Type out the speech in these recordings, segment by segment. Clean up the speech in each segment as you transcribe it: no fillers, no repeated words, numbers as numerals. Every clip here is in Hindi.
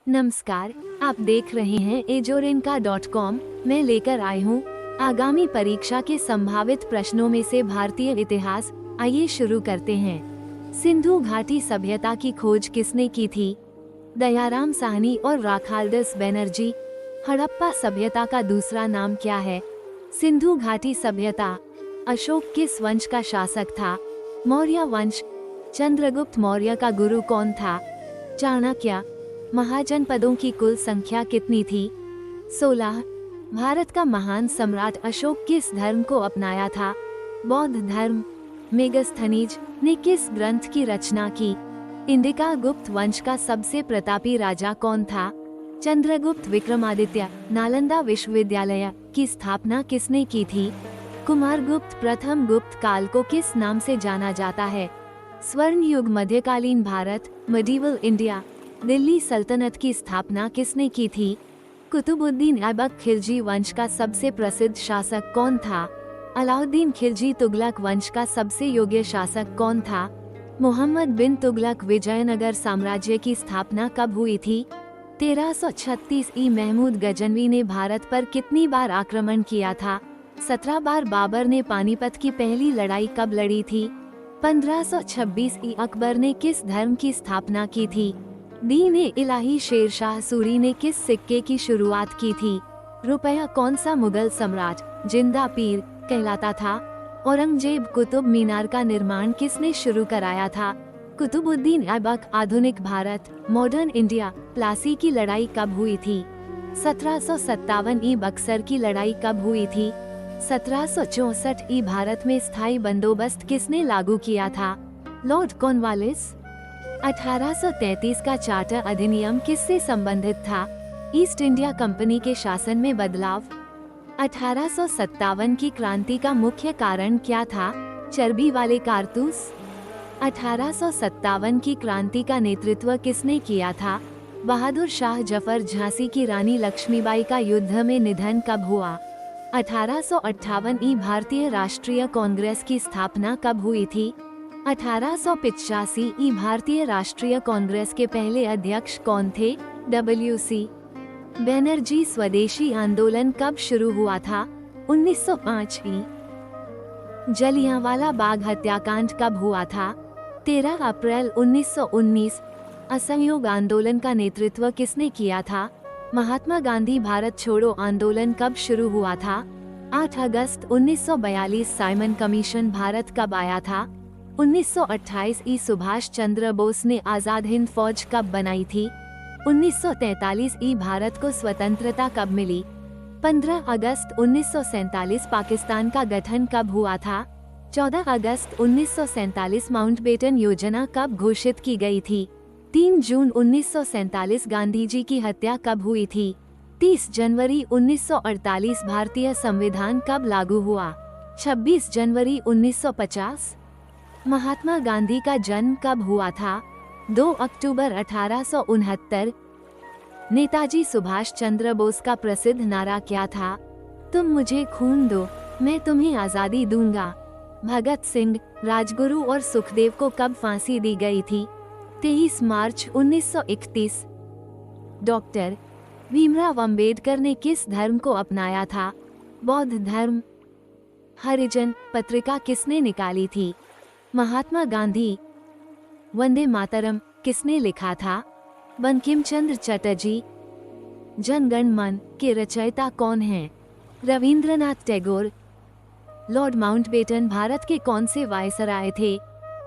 नमस्कार, आप देख रहे हैं एजोरेनका.com। मैं लेकर आई हूँ आगामी परीक्षा के संभावित प्रश्नों में से भारतीय इतिहास। आइए शुरू करते हैं। सिंधु घाटी सभ्यता की खोज किसने की थी? दयाराम साहनी और राखालदास बनर्जी। हड़प्पा सभ्यता का दूसरा नाम क्या है? सिंधु घाटी सभ्यता। अशोक किस वंश का शासक था? मौर्य वंश। चंद्रगुप्त मौर्य का गुरु कौन था? चाणक्य। महाजनपदों की कुल संख्या कितनी थी? 16। भारत का महान सम्राट अशोक किस धर्म को अपनाया था? बौद्ध धर्म। मेगस्थनीज ने किस ग्रंथ की रचना की? इंडिका। गुप्त वंश का सबसे प्रतापी राजा कौन था? चंद्रगुप्त विक्रमादित्य। नालंदा विश्वविद्यालय की स्थापना किसने की थी? कुमारगुप्त। प्रथम गुप्त काल को किस नाम से जाना जाता है? स्वर्ण युग। मध्यकालीन भारत मेडिवल इंडिया। दिल्ली सल्तनत की स्थापना किसने की थी? कुतुबुद्दीन ऐबक। खिलजी वंश का सबसे प्रसिद्ध शासक कौन था? अलाउद्दीन खिलजी। तुगलक वंश का सबसे योग्य शासक कौन था? मोहम्मद बिन तुगलक। विजयनगर साम्राज्य की स्थापना कब हुई थी? 1336 ई। महमूद गजनवी ने भारत पर कितनी बार आक्रमण किया था? 17 बार। बाबर ने पानीपत की पहली लड़ाई कब लड़ी थी? 1526 ई। अकबर ने किस धर्म की स्थापना की थी? दीन-ए इलाही। शेरशाह सूरी ने किस सिक्के की शुरुआत की थी? रुपया। कौन सा मुगल सम्राट जिंदा पीर कहलाता था? औरंगजेब। कुतुब मीनार का निर्माण किसने शुरू कराया था? कुतुबुद्दीन ऐबक। आधुनिक भारत मॉडर्न इंडिया। प्लासी की लड़ाई कब हुई थी? 1757 ई। बक्सर की लड़ाई कब हुई थी? 1764 ई। भारत में स्थायी बंदोबस्त किसने लागू किया था? Lord Cornwallis. 1833 का चार्टर अधिनियम किससे संबंधित था? ईस्ट इंडिया कंपनी के शासन में बदलाव। 1857 की क्रांति का मुख्य कारण क्या था? चर्बी वाले कारतूस। 1857 की क्रांति का नेतृत्व किसने किया था? बहादुर शाह जफर। झांसी की रानी लक्ष्मीबाई का युद्ध में निधन कब हुआ? 1858 ई। भारतीय राष्ट्रीय कांग्रेस की स्थापना कब हुई थी? 1885 ई। भारतीय राष्ट्रीय कांग्रेस के पहले अध्यक्ष कौन थे? WC बनर्जी। स्वदेशी आंदोलन कब शुरू हुआ था? 1905 ई। जलियांवाला बाग हत्याकांड कब हुआ था? 13 अप्रैल 1919। असहयोग आंदोलन का नेतृत्व किसने किया था? महात्मा गांधी। भारत छोड़ो आंदोलन कब शुरू हुआ था? 8 अगस्त 1942। साइमन कमीशन भारत कब आया था? 1928 ई। सुभाष चंद्र बोस ने आजाद हिंद फौज कब बनाई थी? 1943 ई। भारत को स्वतंत्रता कब मिली? 15 अगस्त 1947। पाकिस्तान का गठन कब हुआ था? 14 अगस्त 1947। माउंटबेटन योजना कब घोषित की गई थी? 3 जून 1947। गांधी जी की हत्या कब हुई थी? 30 जनवरी 1948। भारतीय संविधान कब लागू हुआ? 26 जनवरी 1950। महात्मा गांधी का जन्म कब हुआ था? 2 अक्टूबर 1869। नेताजी सुभाष चंद्र बोस का प्रसिद्ध नारा क्या था? तुम मुझे खून दो, मैं तुम्हें आजादी दूंगा। भगत सिंह। राजगुरु और सुखदेव को कब फांसी दी गई थी? 23 मार्च 1931। डॉक्टर भीमराव अंबेडकर ने किस धर्म को अपनाया था? बौद्ध धर्म। हरिजन पत्रिका किसने निकाली थी? महात्मा गांधी। वंदे मातरम किसने लिखा था? बंकिम चंद्र चटर्जी। जनगण मन के रचयिता कौन हैं? रविंद्रनाथ टैगोर। लॉर्ड माउंटबेटन भारत के कौन से वायसराय थे?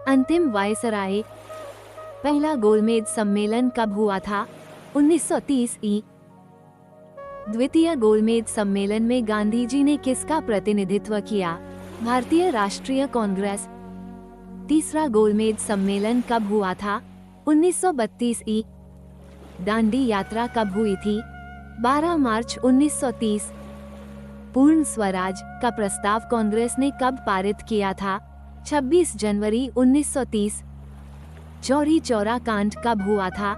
अंतिम वायसराय। पहला गोलमेज सम्मेलन कब हुआ था? 1930 ई। द्वितीय गोलमेज सम्मेलन में गांधी जी ने किसका प्रतिनिधित्व किया? भारतीय राष्ट्रीय कांग्रेस। तीसरा गोलमेज सम्मेलन कब हुआ था? 1932 ई। दांडी यात्रा कब हुई थी? 12 मार्च 1930। पूर्ण स्वराज का प्रस्ताव कांग्रेस ने कब पारित किया था? 26 जनवरी 1930। चौरी चौरा कांड कब हुआ था?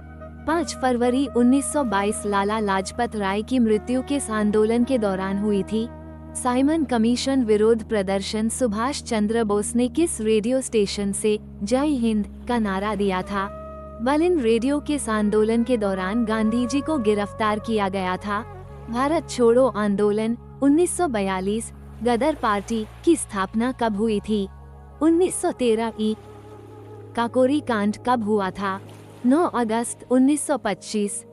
5 फरवरी 1922। लाला लाजपत राय की मृत्यु किस आंदोलन के दौरान हुई थी? साइमन कमीशन विरोध प्रदर्शन। सुभाष चंद्र बोस ने किस रेडियो स्टेशन से जय हिंद का नारा दिया था? बलिन रेडियो किस आंदोलन के दौरान गांधी जी को गिरफ्तार किया गया था? भारत छोड़ो आंदोलन 1942। गदर पार्टी की स्थापना कब हुई थी? 1913 ई। काकोरी कांड कब हुआ था? 9 अगस्त 1925।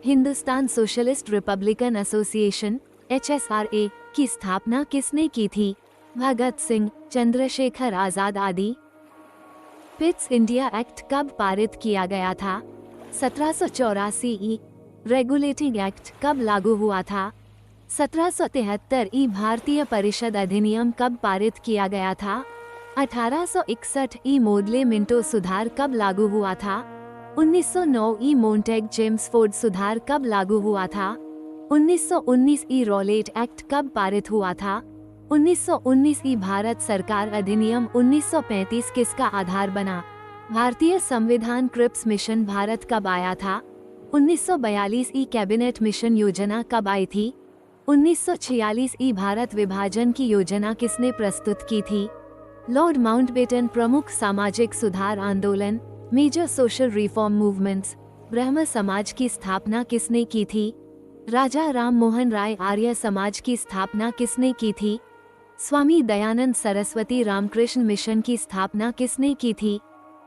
Hindustan socialist Republican association HSRA की स्थापना किसने की थी? भगत सिंह, चंद्रशेखर आजाद आदि। पिट्स इंडिया एक्ट कब पारित किया गया था? 1784 ई। रेगुलेटिंग एक्ट कब लागू हुआ था? 1773 ई। भारतीय परिषद अधिनियम कब पारित किया गया था? 1861 ई। मोडले मिंटो सुधार कब लागू हुआ था? 1909 ई। मोंटेग चेम्सफोर्ड सुधार कब लागू हुआ था? 1919 ई। रॉलेट एक्ट कब पारित हुआ था? 1919 ई। भारत सरकार अधिनियम 1935 किसका आधार बना? भारतीय संविधान क्रिप्स मिशन भारत कब आया था? 1942 ई। कैबिनेट मिशन योजना कब आई थी? 1946 ई। भारत विभाजन की योजना किसने प्रस्तुत की थी? Lord Mountbatten. प्रमुख सामाजिक सुधार आंदोलन मेजर सोशल रिफॉर्म मूवमेंट्स ब्रह्म समाज की स्थापना किसने की थी? राजा राम मोहन राय। आर्य समाज की स्थापना किसने की थी? स्वामी दयानंद। सरस्वती रामकृष्ण मिशन की स्थापना किसने की थी?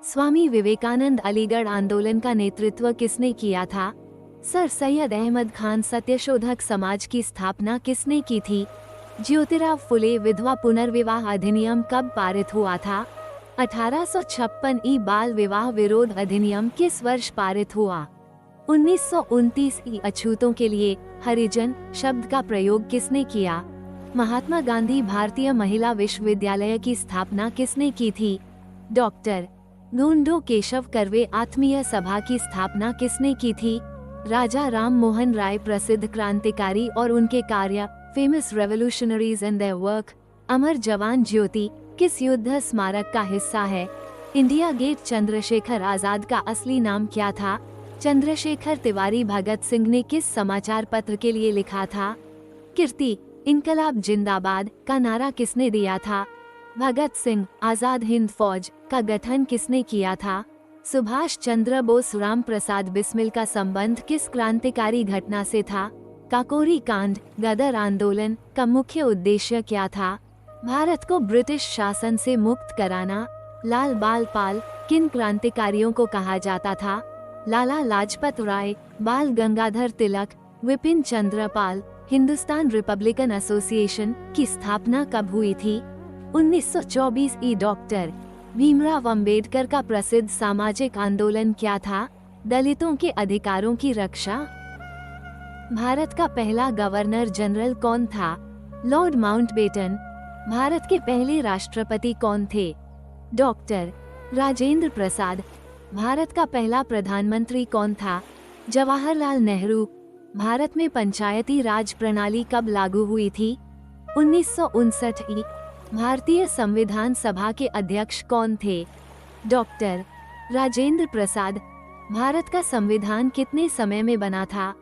स्वामी विवेकानंद। अलीगढ़ आंदोलन का नेतृत्व किसने किया था? सर सैयद अहमद खान। सत्यशोधक समाज की स्थापना किसने की थी? ज्योतिराव फुले। विधवा पुनर्विवाह अधिनियम कब पारित हुआ था? 1856 ई। बाल विवाह विरोध अधिनियम किस वर्ष पारित हुआ? 1929 ई। अछूतों के लिए हरिजन शब्द का प्रयोग किसने किया? महात्मा गांधी। भारतीय महिला विश्वविद्यालय की स्थापना किसने की थी? डॉक्टर गोंडो केशव कर्वे। आत्मीय सभा की स्थापना किसने की थी? राजा राम मोहन राय। प्रसिद्ध क्रांतिकारी और उनके कार्य famous revolutionaries and their work. Amar Jawan Jyoti किस युद्ध स्मारक का हिस्सा है? India gate. चंद्रशेखर आजाद का असली नाम क्या था? चंद्रशेखर तिवारी। भगत सिंह ने किस समाचार पत्र के लिए लिखा था? कीर्ति। इनकलाब जिंदाबाद का नारा किसने दिया था? भगत सिंह। आजाद हिंद फौज का गठन किसने किया था? सुभाष चंद्र बोस। राम प्रसाद बिस्मिल का संबंध किस क्रांतिकारी घटना से था? काकोरी कांड। गदर आंदोलन का मुख्य उद्देश्य क्या था? भारत को ब्रिटिश शासन से मुक्त कराना। लाल बाल पाल किन क्रांतिकारियों को कहा जाता था? लाला लाजपत राय, बाल गंगाधर तिलक, विपिन चंद्र पाल। हिंदुस्तान रिपब्लिकन एसोसिएशन की स्थापना कब हुई थी? 1924 ई। डॉक्टर भीमराव अंबेडकर का प्रसिद्ध सामाजिक आंदोलन क्या था? दलितों के अधिकारों की रक्षा। भारत का पहला गवर्नर जनरल कौन था? Lord Mountbatten. भारत के पहले राष्ट्रपति कौन थे? डॉक्टर राजेंद्र प्रसाद। भारत का पहला प्रधानमंत्री कौन था? जवाहरलाल नेहरू। भारत में पंचायती राज प्रणाली कब लागू हुई थी? 1959 ई। भारतीय संविधान सभा के अध्यक्ष कौन थे? डॉक्टर राजेंद्र प्रसाद। भारत का संविधान कितने समय में बना था?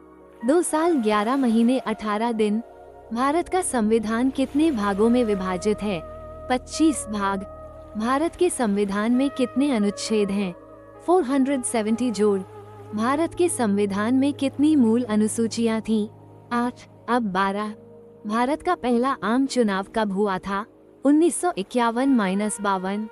2 साल 11 महीने 18 दिन। भारत का संविधान कितने भागों में विभाजित है? 25 भाग। भारत के संविधान में कितने अनुच्छेद हैं? 470 जोड़। भारत के संविधान में कितनी मूल अनुसूचियां थीं? 8 अब 12। भारत का पहला आम चुनाव कब हुआ था? 1951-52।